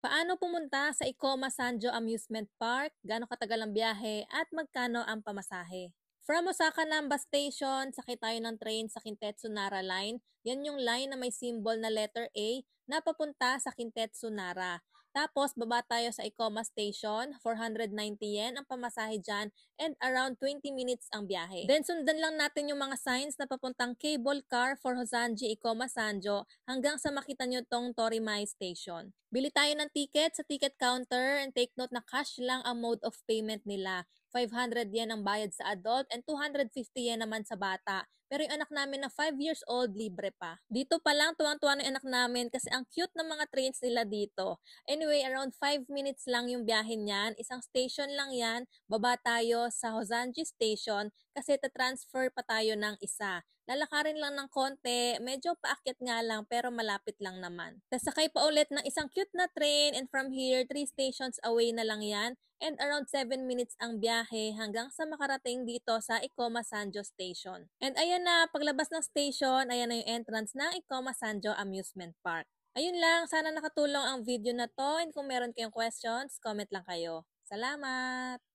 Paano pumunta sa Icoma Sanjo Amusement Park? Gaano katagal ang biyahe at magkano ang pamasahe? From Osaka Namba Station, sakay tayo ng train sa Kintetsu Nara Line. Yan yung line na may symbol na letter A na papunta sa Kintetsu Nara. Tapos, baba tayo sa Icoma Station, 490 yen ang pamasahe dyan, and around 20 minutes ang biyahe. Then, sundan lang natin yung mga signs na papuntang cable car for Hosanji Icoma Sanjo hanggang sa makita nyo tong Torimai Station. Bili tayo ng ticket sa ticket counter and take note na cash lang ang mode of payment nila. 500 yen ang bayad sa adult and 250 yen naman sa bata. Pero yung anak namin na 5 years old, libre pa. Dito pa lang, tuwang-tuwa na yung anak namin kasi ang cute ng mga trains nila dito. Anyway, around 5 minutes lang yung biyahe niyan. Isang station lang yan. Baba tayo sa Hosanji Station kasi ta-transfer pa tayo ng isa. Lalakarin lang ng konti, medyo paakyat nga lang pero malapit lang naman. Sasakay pa ulit ng isang cute na train and from here, 3 stations away na lang yan and around 7 minutes ang biyahe hanggang sa makarating dito sa Icoma Sanjo Station. And ayan na, paglabas ng station, ayan na yung entrance ng Icoma Sanjo Amusement Park. Ayun lang, sana nakatulong ang video na to and kung meron kayong questions, comment lang kayo. Salamat!